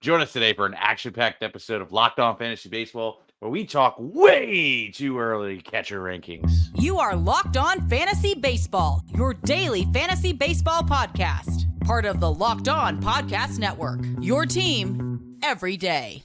Join us today for an action-packed episode of Locked On Fantasy Baseball, where we talk way too early catcher rankings. You are Locked On Fantasy Baseball, your daily fantasy baseball podcast. Part of the Locked On Podcast Network, your team every day.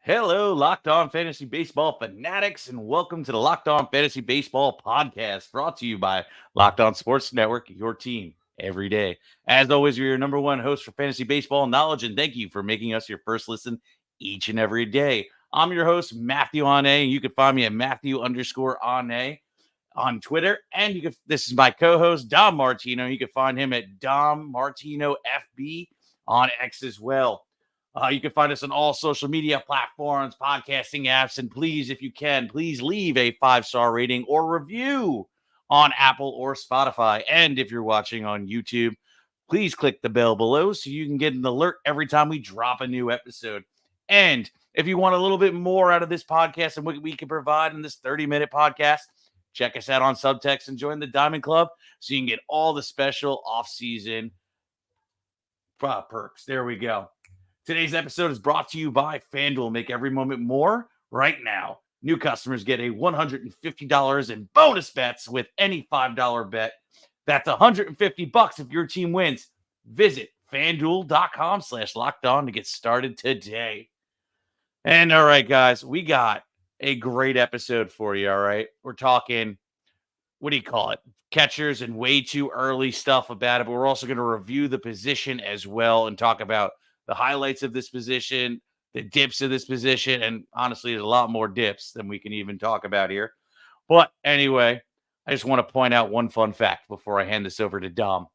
Hello, Locked On Fantasy Baseball fanatics, and welcome to the Locked On Fantasy Baseball podcast, brought to you by Locked On Sports Network, your team every day. As always, we're your number one host for fantasy baseball knowledge, and thank you for making us your first listen each and every day. I'm your host, Matthew Ane, and you can find me at Matthew_Ane on Twitter. And this is my co-host, Dom Martino. You can find him at Dom Martino FB on X as well. You can find us on all social media platforms, podcasting apps, and please, if you can, please leave a 5-star rating or review on Apple or Spotify. And if you're watching on YouTube, please click the bell below so you can get an alert every time we drop a new episode. And if you want a little bit more out of this podcast and what we can provide in this 30-minute podcast, check us out on Subtext and join the Diamond Club so you can get all the special off-season perks. There we go. Today's episode is brought to you by FanDuel. Make every moment more right now. New customers get a $150 in bonus bets with any $5 bet. That's $150 if your team wins. Visit FanDuel.com/lockedon to get started today. And all right, guys, we got a great episode for you. All right. We're talking, what do you call it? Catchers and way too early stuff about it. But we're also going to review the position as well and talk about the highlights of this position, the dips of this position, and honestly, there's a lot more dips than we can even talk about here. But anyway, I just want to point out one fun fact before I hand this over to Dom.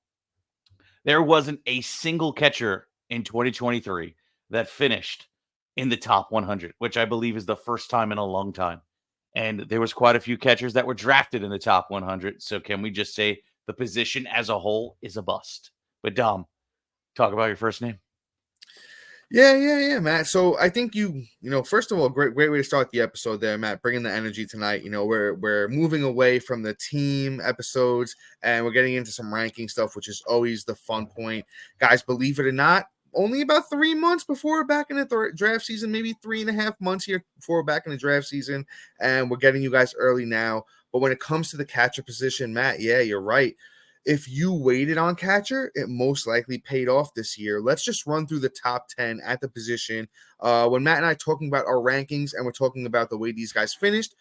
There wasn't a single catcher in 2023 that finished in the top 100, which I believe is the first time in a long time. And there was quite a few catchers that were drafted in the top 100. So can we just say the position as a whole is a bust? But Dom, talk about your first name. Yeah, Matt. So I think first of all, great way to start the episode there, Matt, bringing the energy tonight. We're moving away from the team episodes and we're getting into some ranking stuff, which is always the fun point. Guys, believe it or not, only about 3 months before we're back in the draft season, maybe 3.5 months here before we're back in the draft season, and we're getting you guys early now. But when it comes to the catcher position, Matt, yeah, you're right. If you waited on catcher, it most likely paid off this year. Let's just run through the top 10 at the position. When Matt and I are talking about our rankings and we're talking about the way these guys finished,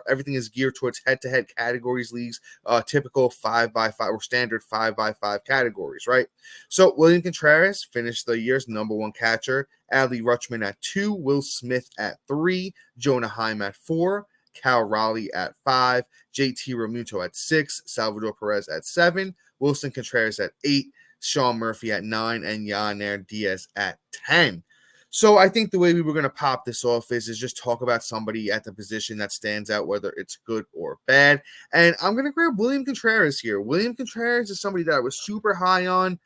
everything is geared towards head-to-head categories leagues, typical 5x5 or standard 5x5 categories, right? So William Contreras finished the year's number one catcher. Adley Rutschman at 2, Will Smith at 3, Jonah Heim at 4, Cal Raleigh at 5, JT Realmuto at 6, Salvador Perez at 7, Wilson Contreras at 8, Sean Murphy at 9, and Yainer Diaz at 10. So I think the way we were going to pop this off is just talk about somebody at the position that stands out, whether it's good or bad. And I'm going to grab William Contreras here. William Contreras is somebody that I was super high on.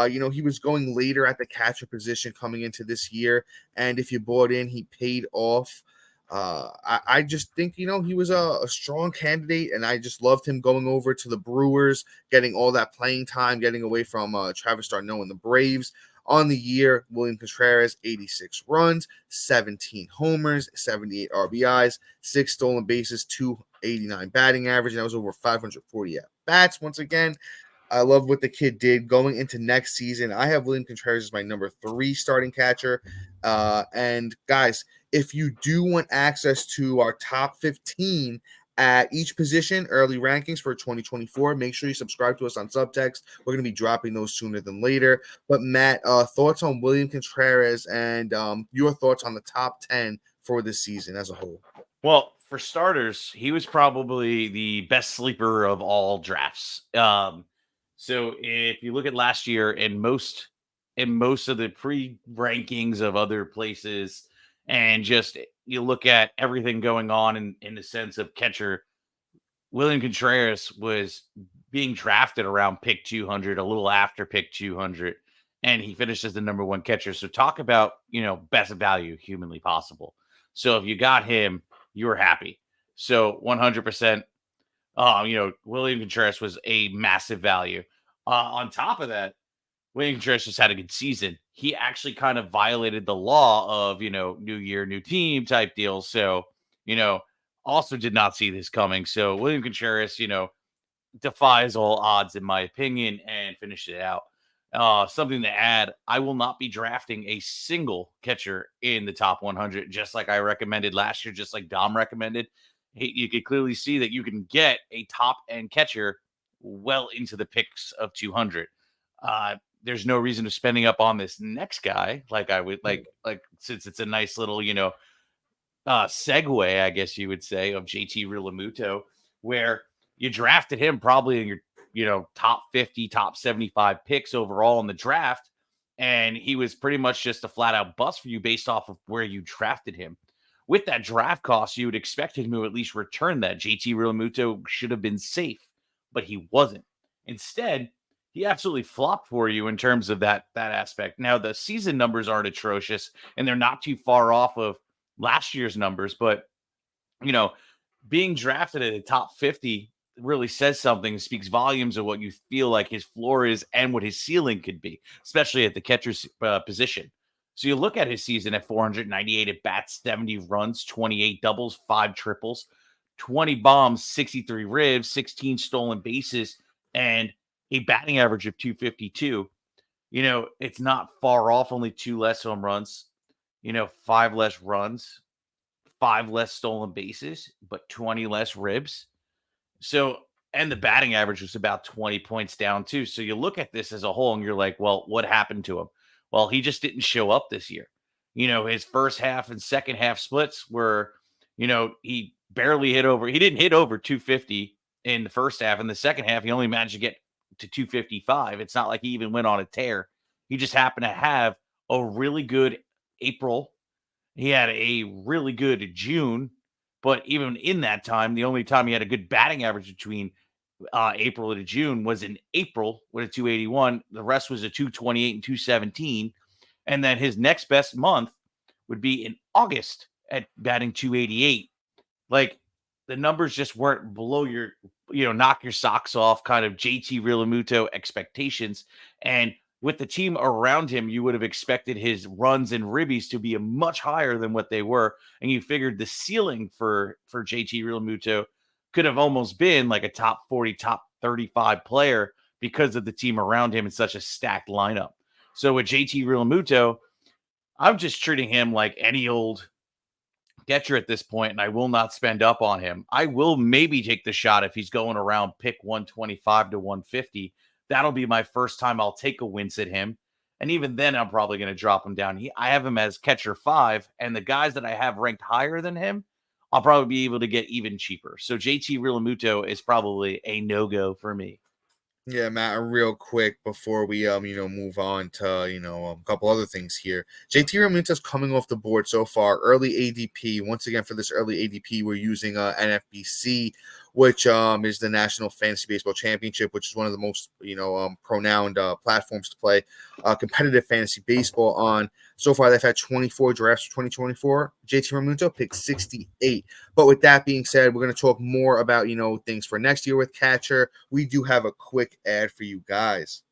He was going later at the catcher position coming into this year. And if you bought in, he paid off. I just think, he was a strong candidate, and I just loved him going over to the Brewers, getting all that playing time, getting away from Travis d'Arnaud and the Braves. On the year, William Contreras, 86 runs, 17 homers, 78 RBIs, 6 stolen bases, 289 batting average, and that was over 540 at-bats. Once again, I love what the kid did going into next season. I have William Contreras as my number 3 starting catcher. And guys, if you do want access to our top 15 at each position, early rankings for 2024, make sure you subscribe to us on Subtext. We're going to be dropping those sooner than later. But Matt, thoughts on William Contreras and your thoughts on the top 10 for this season as a whole? Well, for starters, he was probably the best sleeper of all drafts. So if you look at last year in most of the pre-rankings of other places, and just you look at everything going on in the sense of catcher, William Contreras was being drafted around pick 200, a little after pick 200, and he finished as the number one catcher. So talk about, best value humanly possible. So if you got him, you were happy. So 100%, William Contreras was a massive value. On top of that, William Contreras just had a good season. He actually kind of violated the law of, new year, new team type deal. So, also did not see this coming. So William Contreras, defies all odds, in my opinion, and finished it out. Something to add, I will not be drafting a single catcher in the top 100, just like I recommended last year, just like Dom recommended. You could clearly see that you can get a top end catcher well into the picks of 200. There's no reason to spending up on this next guy. Like I would like since it's a nice little, segue, I guess you would say, of JT Realmuto, where you drafted him probably in your, top 50, top 75 picks overall in the draft. And he was pretty much just a flat out bust for you based off of where you drafted him. With that draft cost, you would expect him to at least return that. JT Realmuto should have been safe, but he wasn't. Instead, he absolutely flopped for you in terms of that aspect. Now, the season numbers aren't atrocious, and they're not too far off of last year's numbers, but being drafted at the top 50 really says something, speaks volumes of what you feel like his floor is and what his ceiling could be, especially at the catcher's position. So you look at his season at 498 at bats, 70 runs, 28 doubles, 5 triples, 20 bombs, 63 ribs, 16 stolen bases, and a batting average of 252. It's not far off, only 2 less home runs, 5 less runs, 5 less stolen bases, but 20 less ribs. So, and the batting average was about 20 points down too. So you look at this as a whole and you're like, well, what happened to him? Well, he just didn't show up this year. His first half and second half splits were, he barely he didn't hit over 250 in the first half. In the second half, he only managed to get to 255. It's not like he even went on a tear. He just happened to have a really good April. He had a really good June, but even in that time, the only time he had a good batting average between April to June was in April with a 281. The rest was a 228 and 217. And then his next best month would be in August at batting 288. Like the numbers just weren't below your, knock your socks off kind of JT Realmuto expectations. And with the team around him, you would have expected his runs and ribbies to be much higher than what they were. And you figured the ceiling for JT Realmuto could have almost been like a top 40, top 35 player because of the team around him in such a stacked lineup. So with JT Realmuto, I'm just treating him like any old catcher at this point, and I will not spend up on him. I will maybe take the shot if he's going around pick 125 to 150. That'll be my first time I'll take a wince at him. And even then, I'm probably going to drop him down. I have him as catcher 5, and the guys that I have ranked higher than him, I'll probably be able to get even cheaper. So JT Realmuto is probably a no-go for me. Yeah, Matt, real quick before we move on to a couple other things here. JT Realmuto's coming off the board so far. Early ADP. Once again, for this early ADP, we're using NFBC, which is the National Fantasy Baseball Championship, which is one of the most renowned platforms to play competitive fantasy baseball on. So far, they've had 24 drafts for 2024. JT Realmuto picked 68. But with that being said, we're going to talk more about things for next year with catcher. We do have a quick ad for you guys.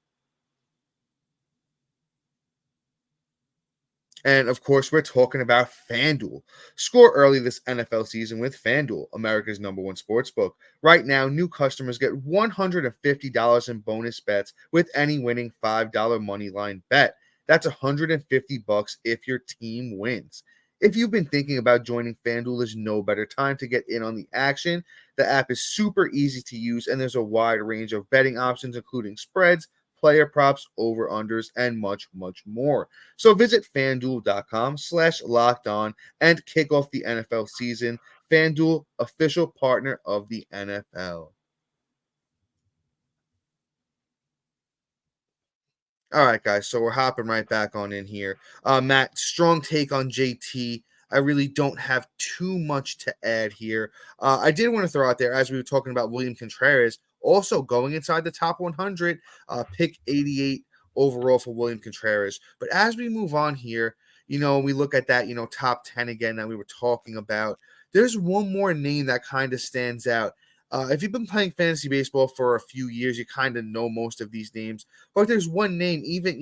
And, of course, we're talking about FanDuel. Score early this NFL season with FanDuel, America's #1 sportsbook. Right now, new customers get $150 in bonus bets with any winning $5 moneyline bet. That's $150 if your team wins. If you've been thinking about joining FanDuel, there's no better time to get in on the action. The app is super easy to use, and there's a wide range of betting options, including spreads, player props, over-unders, and much, much more. So visit FanDuel.com/lockedon and kick off the NFL season. FanDuel, official partner of the NFL. All right, guys, so we're hopping right back on in here. Matt, strong take on JT. I really don't have too much to add here. I did want to throw out there, as we were talking about William Contreras, Also going inside the top 100, pick 88 overall for William Contreras. But as we move on here, we look at that, top 10 again that we were talking about. There's one more name that kind of stands out. If you've been playing fantasy baseball for a few years, you kind of know most of these names. But there's one name, even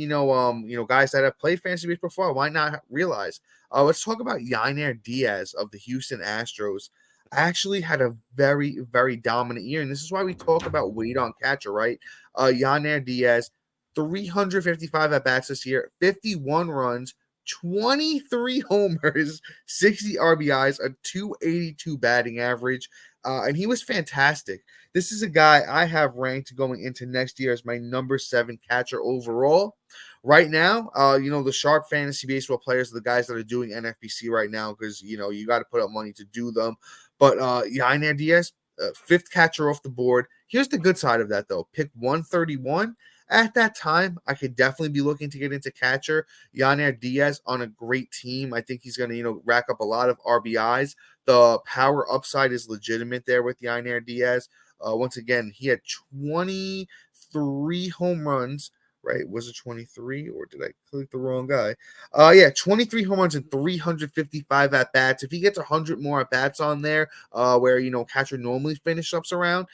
guys that have played fantasy baseball before, why not realize? Let's talk about Yainer Diaz of the Houston Astros. Actually had a very, very dominant year, and this is why we talk about weight on catcher, right? Yainer Diaz, 355 at bats this year, 51 runs, 23 homers, 60 RBIs, a 282 batting average. And he was fantastic. This is a guy I have ranked going into next year as my number 7 catcher overall. Right now, the sharp fantasy baseball players are the guys that are doing NFBC right now because, you got to put up money to do them. But Yainer Diaz, 5th catcher off the board. Here's the good side of that, though. Pick 131. At that time, I could definitely be looking to get into catcher. Yainer Diaz on a great team. I think he's going to, rack up a lot of RBIs. The power upside is legitimate there with Yainer Diaz. Once again, he had 23 home runs, right? Was it 23 or did I click the wrong guy? 23 home runs and 355 at bats. If he gets 100 more at bats on there, where, catcher normally finish ups around,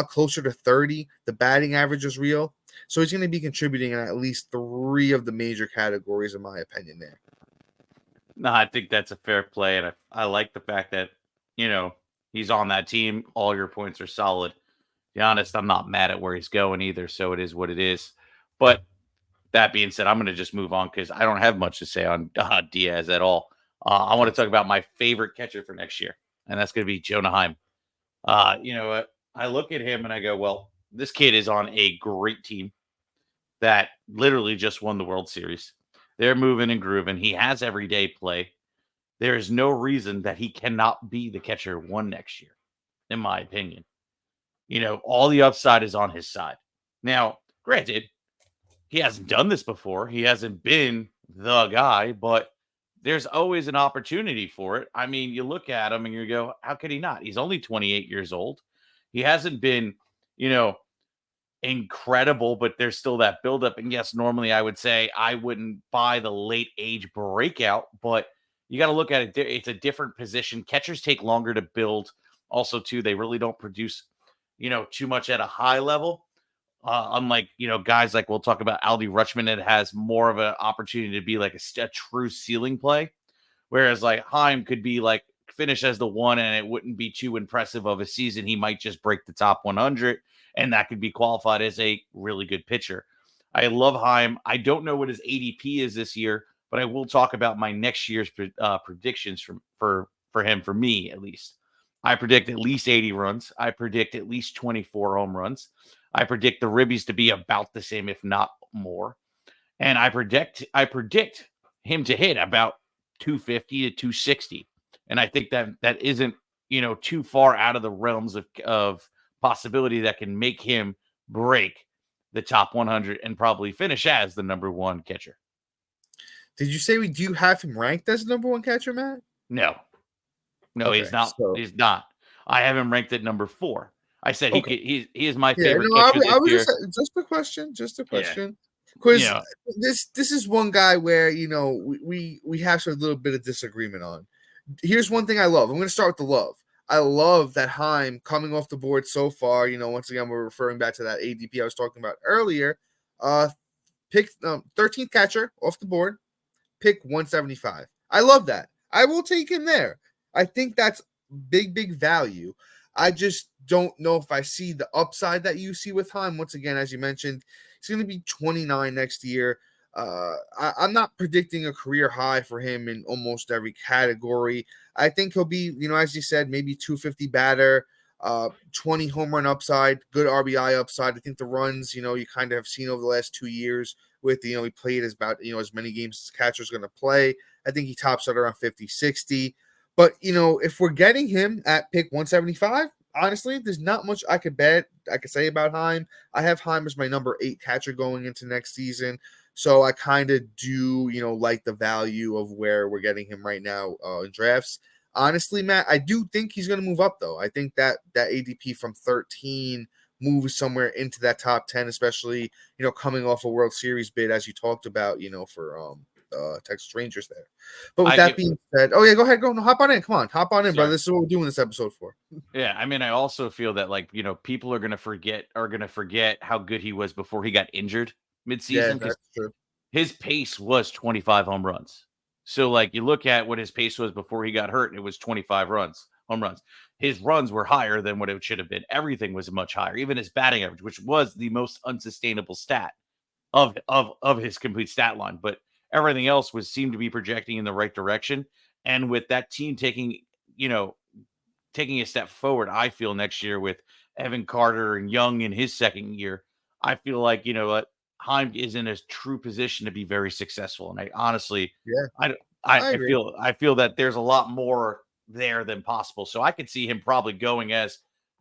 closer to 30, the batting average is real. So he's going to be contributing in at least 3 of the major categories, in my opinion, there. No, I think that's a fair play. And I like the fact that, he's on that team. All your points are solid. To be honest, I'm not mad at where he's going either. So it is what it is. But that being said, I'm going to just move on because I don't have much to say on Diaz at all. I want to talk about my favorite catcher for next year, and that's going to be Jonah Heim. I look at him and I go, well, this kid is on a great team that literally just won the World Series. They're moving and grooving. He has everyday play. There is no reason that he cannot be the catcher 1 next year, in my opinion. All the upside is on his side. Now, granted, he hasn't done this before. He hasn't been the guy, but there's always an opportunity for it. I mean, you look at him and you go, how could he not? He's only 28 years old. He hasn't been, incredible, but there's still that buildup. And yes, normally I would say I wouldn't buy the late age breakout, but you got to look at it. It's a different position. Catchers take longer to build. Also, too, they really don't produce, too much at a high level. Unlike, guys like we'll talk about Adley Rutschman, that has more of an opportunity to be like a true ceiling play. Whereas like Heim could be like finish as the 1 and it wouldn't be too impressive of a season. He might just break the top 100 and that could be qualified as a really good pitcher. I love Heim. I don't know what his ADP is this year, but I will talk about my next year's predictions for him, for me at least. I predict at least 80 runs. I predict at least 24 home runs. I predict the ribbies to be about the same, if not more. And I predict him to hit about 250 to 260. And I think that isn't, too far out of the realms of possibility that can make him break the top 100 and probably finish as the number 1 catcher. Did you say do you have him ranked as number 1 catcher, Matt? No, okay, he's not. So. He's not. I have him ranked at number 4. I said he is my favorite catcher I was this year. Just a question. Because this is one guy where we have a little bit of disagreement on. Here's one thing I love. I'm going to start with the love. I love that Heim coming off the board so far. Once again, we're referring back to that ADP I was talking about earlier. Pick 13th catcher off the board, pick 175. I love that. I will take him there. I think that's big value. I just don't know if I see the upside that you see with Heim. Once again, as you mentioned, he's going to be 29 next year. I'm not predicting a career high for him in almost every category. I think he'll be, as you said, maybe 250 batter, 20 home run upside, good RBI upside. I think the runs, you kind of have seen over the last 2 years with, he played as about, as many games as catcher's going to play. I think he tops out around 50, 60. But, if we're getting him at pick 175, honestly, there's not much I could say about Heim. I have Heim as my number 8 catcher going into next season. So I kind of do, like the value of where we're getting him right now in drafts. Honestly, Matt, I do think he's going to move up, though. I think that ADP from 13 move somewhere into that top 10, especially, coming off a World Series bid, as you talked about, for Texas Rangers there. But with that being said, oh yeah, go ahead, no, hop on in. Come on, hop on in, brother. This is what we're doing this episode for. Yeah, I mean, I also feel that people are gonna forget how good he was before he got injured midseason. Yeah, Because that's true. his pace was 25 home runs. So you look at what his pace was before he got hurt, and it was 25 home runs. His runs were higher than what it should have been. Everything was much higher, even his batting average, which was the most unsustainable stat of his complete stat line. But everything else seemed to be projecting in the right direction. And with that team taking a step forward, I feel next year with Evan Carter and Young in his second year, I feel like, Heim is in a true position to be very successful. And I honestly, yeah, I feel that there's a lot more there than possible. So I could see him probably going as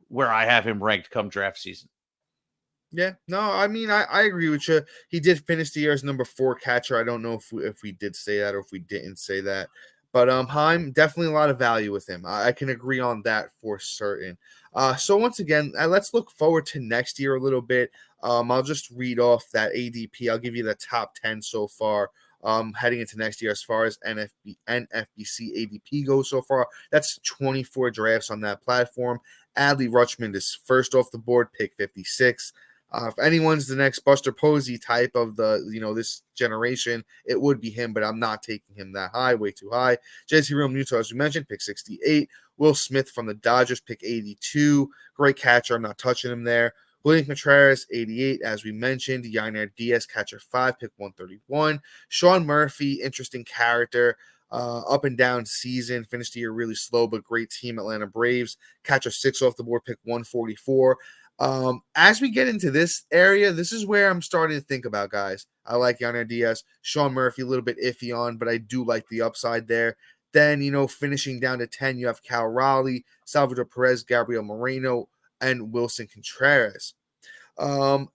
where I have him ranked come draft season. Yeah, no, I mean, I agree with you. He did finish the year as number 4 catcher. I don't know if we did say that or if we didn't say that. But Heim, definitely a lot of value with him. I can agree on that for certain. So once again, let's look forward to next year a little bit. I'll just read off that ADP. I'll give you the top 10 so far heading into next year as far as NFBC ADP goes so far. That's 24 drafts on that platform. Adley Rutschman is first off the board, pick 56. If anyone's the next Buster Posey type of this generation, it would be him, but I'm not taking him that high, way too high. Jesse Realmuto, as we mentioned, pick 68. Will Smith from the Dodgers, pick 82. Great catcher. I'm not touching him there. William Contreras, 88, as we mentioned. Yainer Diaz, catcher 5, pick 131. Sean Murphy, interesting character. Up and down season, finished the year really slow, but great team, Atlanta Braves. Catcher 6 off the board, pick 144. As we get into this area, this is where I'm starting to think about guys. I like Yainer Diaz, Sean Murphy, a little bit iffy on, but I do like the upside there. Then, finishing down to 10, you have Cal Raleigh, Salvador Perez, Gabriel Moreno, and Wilson Contreras.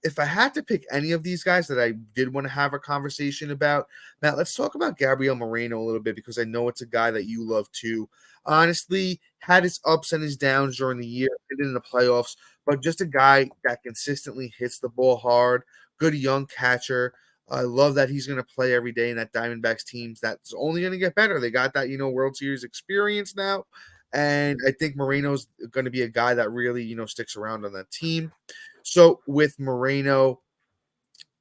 If I had to pick any of these guys that I did want to have a conversation about, Matt, let's talk about Gabriel Moreno a little bit because I know it's a guy that you love too. Honestly, had his ups and his downs during the year, ended in the playoffs, but just a guy that consistently hits the ball hard, good young catcher. I love that he's going to play every day in that Diamondbacks team. That's only going to get better. They got that, World Series experience now. And I think Moreno's going to be a guy that really, sticks around on that team. So with Moreno,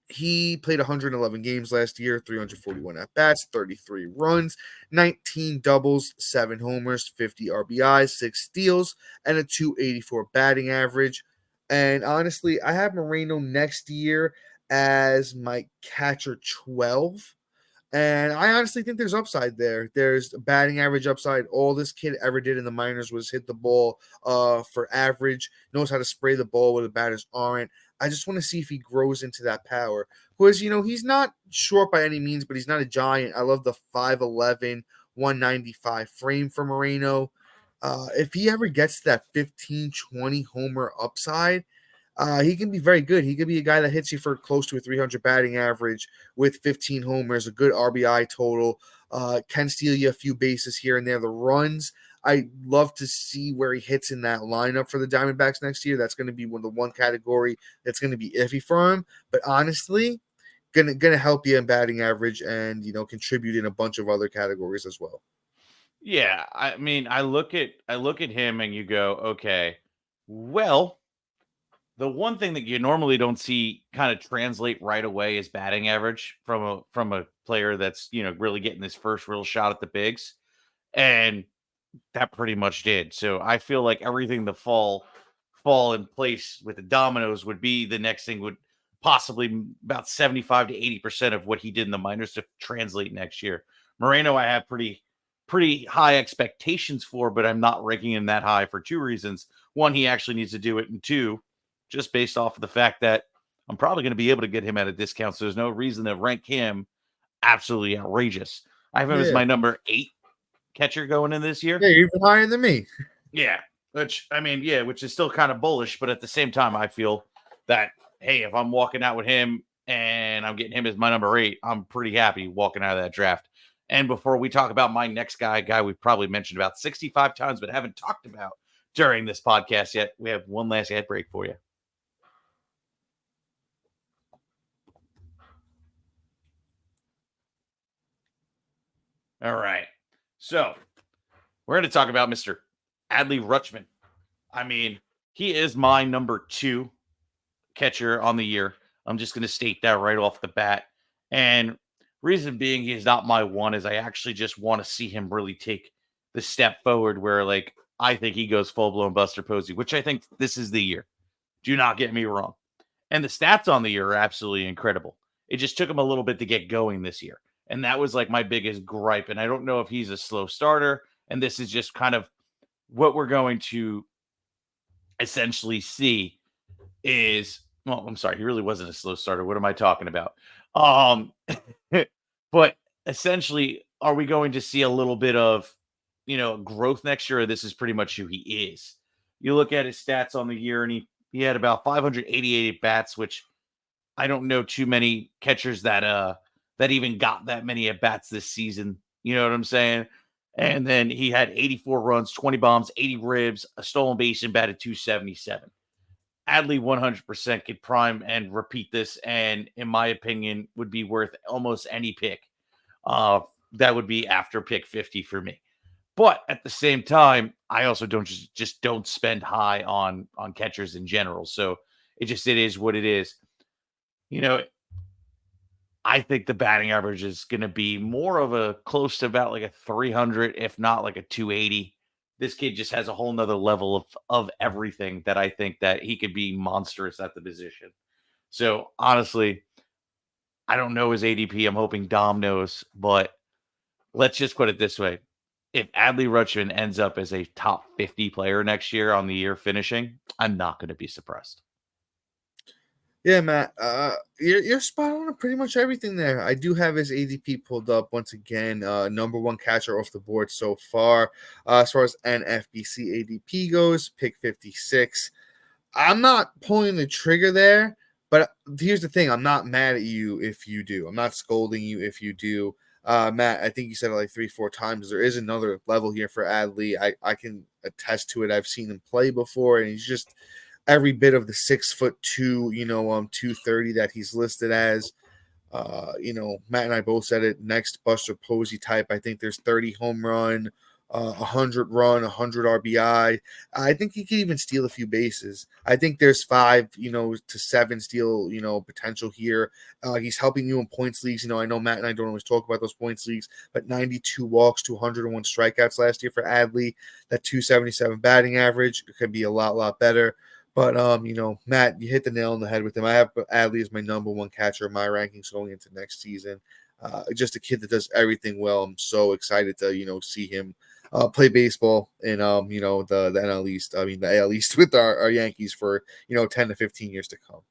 he played 111 games last year, 341 at-bats, 33 runs, 19 doubles, 7 homers, 50 RBIs, 6 steals, and a 284 batting average. And honestly, I have Moreno next year as my catcher 12. And I honestly think there's upside there. There's batting average upside. All this kid ever did in the minors was hit the ball for average, knows how to spray the ball where the batters aren't. I just want to see if he grows into that power. Because, he's not short by any means, but he's not a giant. I love the 5'11", 195 frame for Moreno. If he ever gets that 15, 20 homer upside, he can be very good. He could be a guy that hits you for close to a 300 batting average with 15 homers, a good RBI total, can steal you a few bases here and there. The runs, I love to see where he hits in that lineup for the Diamondbacks next year. That's going to be one category that's going to be iffy for him. But honestly, gonna help you in batting average and contribute in a bunch of other categories as well. Yeah, I mean, I look at him and you go, okay, well, the one thing that you normally don't see kind of translate right away is batting average from a player that's really getting his first real shot at the bigs, and that pretty much did. So I feel like everything to fall in place with the dominoes would be the next thing would possibly about 75 to 80% of what he did in the minors to translate next year. Moreno, I have pretty high expectations for, but I'm not ranking him that high for 2 reasons. One, he actually needs to do it, and 2, just based off of the fact that I'm probably going to be able to get him at a discount. So there's no reason to rank him absolutely outrageous. I have him as my number 8 catcher going in this year. Yeah, you're even higher than me. Yeah, which is still kind of bullish, but at the same time, I feel that, hey, if I'm walking out with him and I'm getting him as my number 8, I'm pretty happy walking out of that draft. And before we talk about my next guy we've probably mentioned about 65 times, but haven't talked about during this podcast yet, we have one last ad break for you. All right. So we're going to talk about Mr. Adley Rutschman. I mean, he is my number 2 catcher on the year. I'm just going to state that right off the bat. And reason being he's not my 1 is I actually just want to see him really take the step forward where, like, I think he goes full-blown Buster Posey, which I think this is the year. Do not get me wrong. And the stats on the year are absolutely incredible. It just took him a little bit to get going this year. And that was like my biggest gripe. And I don't know if he's a slow starter. And this is just kind of what we're going to essentially see is, well, I'm sorry, he really wasn't a slow starter. What am I talking about? Um, but essentially, are we going to see a little bit of, growth next year? Or this is pretty much who he is. You look at his stats on the year, and he had about 588 at bats, which I don't know too many catchers that even got that many at bats this season. You know what I'm saying? And then he had 84 runs, 20 bombs, 80 ribs, a stolen base, and batted 277. Adley 100% could prime and repeat this, and in my opinion, would be worth almost any pick. That would be after pick 50 for me. But at the same time, I also don't just don't spend high on catchers in general. So it is what it is. I think the batting average is going to be more of a close to about like a 300, if not like a 280. This kid just has a whole nother level of everything that I think that he could be monstrous at the position. So honestly, I don't know his ADP. I'm hoping Dom knows, but let's just put it this way. If Adley Rutschman ends up as a top 50 player next year on the year finishing, I'm not going to be surprised. Yeah, Matt, you're spot on pretty much everything there. I do have his ADP pulled up once again. Number 1 catcher off the board so far. As far as NFBC ADP goes, pick 56. I'm not pulling the trigger there, but here's the thing. I'm not mad at you if you do. I'm not scolding you if you do. Matt, I think you said it like 3-4 times. There is another level here for Adley. I can attest to it. I've seen him play before, and he's just every bit of the 6'2", 230 that he's listed as. Matt and I both said it. Next Buster Posey type. I think there's 30 home run, 100 run, 100 RBI. I think he could even steal a few bases. I think there's 5, to 7 steal, potential here. He's helping you in points leagues. I know Matt and I don't always talk about those points leagues, but 92 walks to 101 strikeouts last year for Adley. That 277 batting average could be a lot better. But, Matt, you hit the nail on the head with him. I have Adley as my number 1 catcher in my rankings going into next season. Just a kid that does everything well. I'm so excited to, see him play baseball in, the NL East. I mean, the AL East with our Yankees for, 10 to 15 years to come.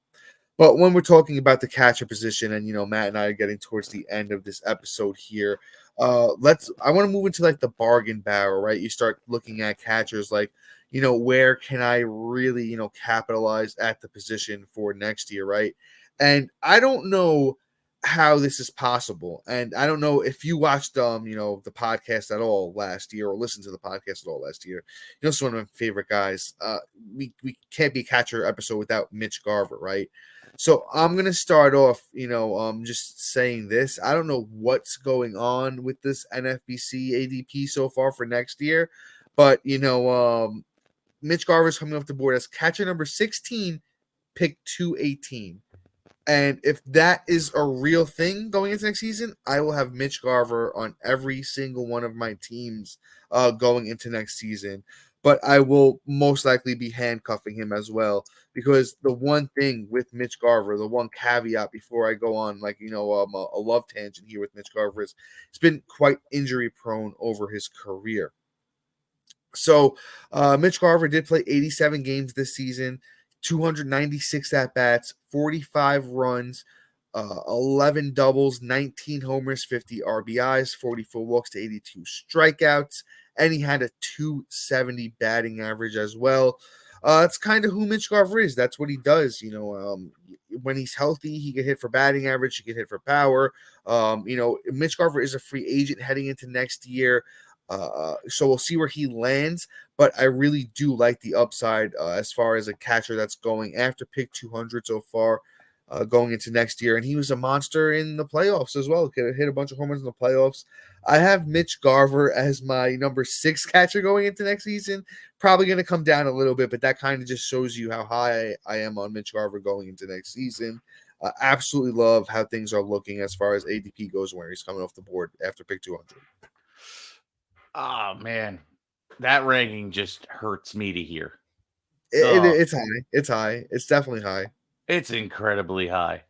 But when we're talking about the catcher position and, Matt and I are getting towards the end of this episode here, I want to move into like the bargain barrel, right? You start looking at catchers like, where can I really, capitalize at the position for next year, right? And I don't know how this is possible. And I don't know if you watched, the podcast at all last year or listened to the podcast at all last year. It's one of my favorite guys. We can't be catcher episode without Mitch Garver, right? So I'm going to start off, just saying this. I don't know what's going on with this NFBC ADP so far for next year, but, Mitch Garver's coming off the board as catcher number 16, pick 218. And if that is a real thing going into next season, I will have Mitch Garver on every single one of my teams going into next season. But I will most likely be handcuffing him as well, because the one thing with Mitch Garver, the one caveat before I go on, a love tangent here with Mitch Garver is he's been quite injury prone over his career. So Mitch Garver did play 87 games this season, 296 at-bats, 45 runs, 11 doubles, 19 homers, 50 RBIs, 44 walks to 82 strikeouts, and he had a 270 batting average as well. That's kind of who Mitch Garver is. That's what he does. When he's healthy, he can hit for batting average. He can hit for power. Mitch Garver is a free agent heading into next year. So we'll see where he lands, but I really do like the upside as far as a catcher that's going after pick 200 so far, going into next year. And he was a monster in the playoffs as well. Could hit a bunch of home runs in the playoffs. I have Mitch Garver as my number 6 catcher going into next season. Probably going to come down a little bit, but that kind of just shows you how high I am on Mitch Garver going into next season. Absolutely love how things are looking as far as ADP goes, where he's coming off the board after pick 200. Oh man, that ranking just hurts me to hear. It's high. It's high. It's definitely high. It's incredibly high.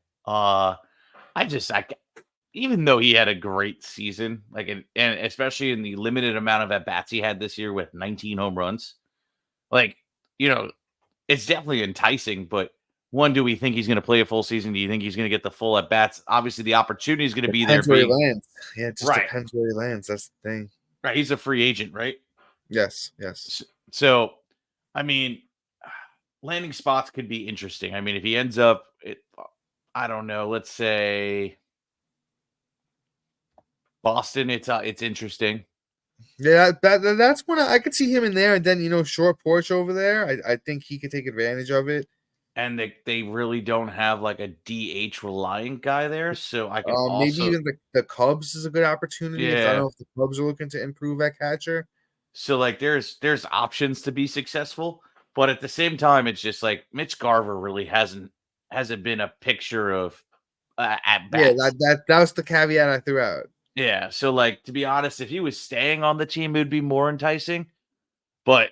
Even though he had a great season, and especially in the limited amount of at bats he had this year with 19 home runs, it's definitely enticing. But one, do we think he's going to play a full season? Do you think he's going to get the full at bats? Obviously, the opportunity is going to be there. Depends where he lands. Yeah, it just depends where he lands. That's the thing. Right, he's a free agent, right? Yes. So, I mean, landing spots could be interesting. I mean, if he ends up, I don't know, let's say Boston, it's interesting. Yeah, that's when I could see him in there, and then short porch over there. I think he could take advantage of it. And they really don't have like a DH reliant guy there, so I can maybe even the Cubs is a good opportunity. Yeah. I don't know if the Cubs are looking to improve at catcher. So there's options to be successful, but at the same time, it's just like Mitch Garver really hasn't been a picture of at bats. Yeah, that was the caveat I threw out. Yeah, so to be honest, if he was staying on the team, it would be more enticing. But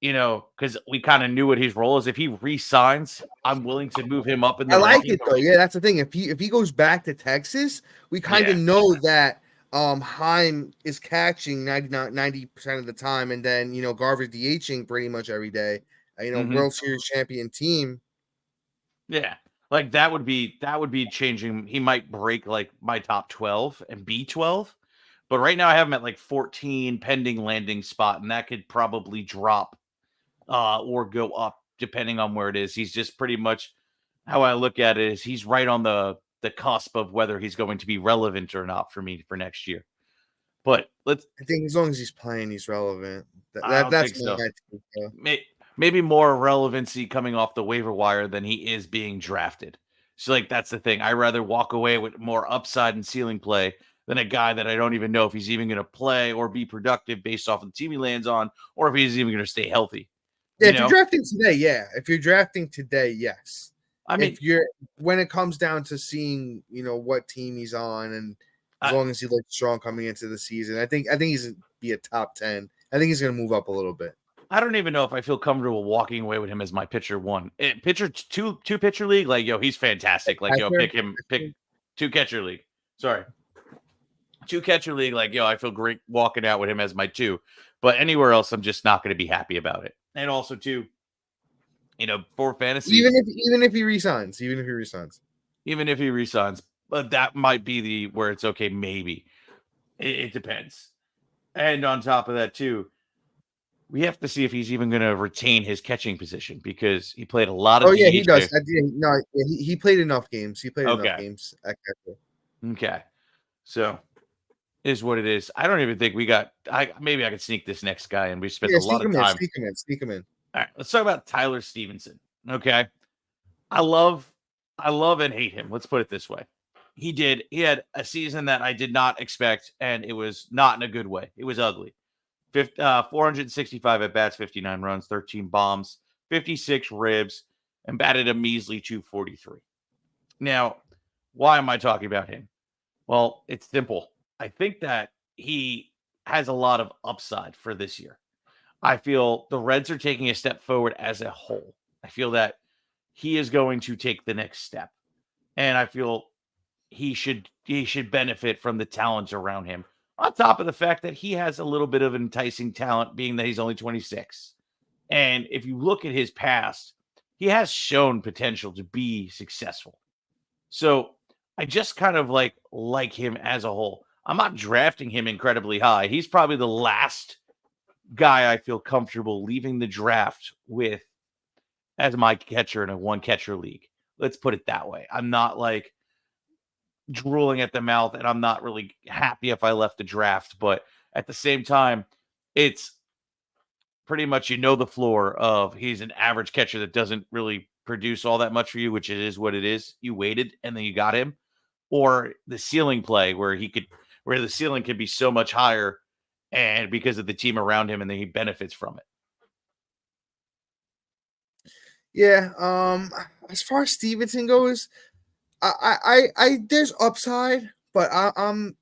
because we kind of knew what his role is. If he re-signs, I'm willing to move him up in the. I like it though. Yeah, that's the thing. If he goes back to Texas, we kind of know that Heim is catching 90% of the time, and then Garver's DHing pretty much every day. World Series champion team. Yeah. That would be changing. He might break my top 12 and be 12. But right now I have him at 14 pending landing spot, and that could probably drop or go up depending on where it is. He's just pretty much, how I look at it is, he's right on the cusp of whether he's going to be relevant or not for me for next year. But I think as long as he's playing, he's relevant. That's so. Maybe more relevancy coming off the waiver wire than he is being drafted. So that's the thing. I rather walk away with more upside and ceiling play than a guy that I don't even know if he's even going to play or be productive based off of the team he lands on, or if he's even going to stay healthy. Yeah, if you're drafting today, yeah. If you're drafting today, yes. I mean, when it comes down to seeing, what team he's on, and as long as he looks strong coming into the season, I think he's going to be a top 10. I think he's going to move up a little bit. I don't even know if I feel comfortable walking away with him as my pitcher 1. Pitcher 2 pitcher league, he's fantastic. Pick 2 catcher league. Sorry. 2 catcher league, I feel great walking out with him as my 2. But anywhere else, I'm just not going to be happy about it. And also, too, for fantasy, even if he resigns, but that might be where it's okay. Maybe it depends. And on top of that, too, we have to see if he's even going to retain his catching position, because he played a lot of. Oh yeah, he does. He played enough games. He played enough games at catcher. Okay, so. Is what it is. I don't even think we got. Maybe I could sneak this next guy, and we spent a lot of time. Sneak him in. All right, let's talk about Tyler Stevenson. Okay, I love and hate him. Let's put it this way. He had a season that I did not expect, and it was not in a good way. It was ugly. 465 at bats, 59 runs, 13 bombs, 56 ribs, and batted a measly 243. Now, why am I talking about him? Well, it's simple. I think that he has a lot of upside for this year. I feel the Reds are taking a step forward as a whole. I feel that he is going to take the next step. And I feel he should benefit from the talent around him. On top of the fact that he has a little bit of enticing talent, being that he's only 26. And if you look at his past, he has shown potential to be successful. So I just kind of like him as a whole. I'm not drafting him incredibly high. He's probably the last guy I feel comfortable leaving the draft with as my catcher in a 1 catcher league. Let's put it that way. I'm not drooling at the mouth, and I'm not really happy if I left the draft, but at the same time, it's pretty much the floor of he's an average catcher that doesn't really produce all that much for you, which it is what it is. You waited and then you got him. Or the ceiling play where he could where the ceiling can be so much higher, and because of the team around him, and then he benefits from it. Yeah. As far as Stevenson goes, I there's upside, but I'm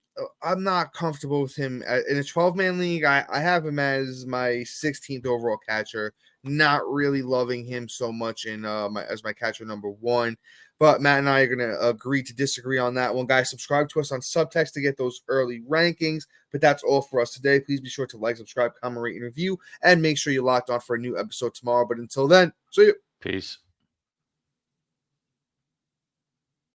not comfortable with him in a 12-man league. I have him as my 16th overall catcher. Not really loving him so much in as my catcher number 1. But Matt and I are going to agree to disagree on that one. Guys, subscribe to us on Subtext to get those early rankings. But that's all for us today. Please be sure to like, subscribe, comment, rate, and review. And make sure you're locked on for a new episode tomorrow. But until then, see you. Peace.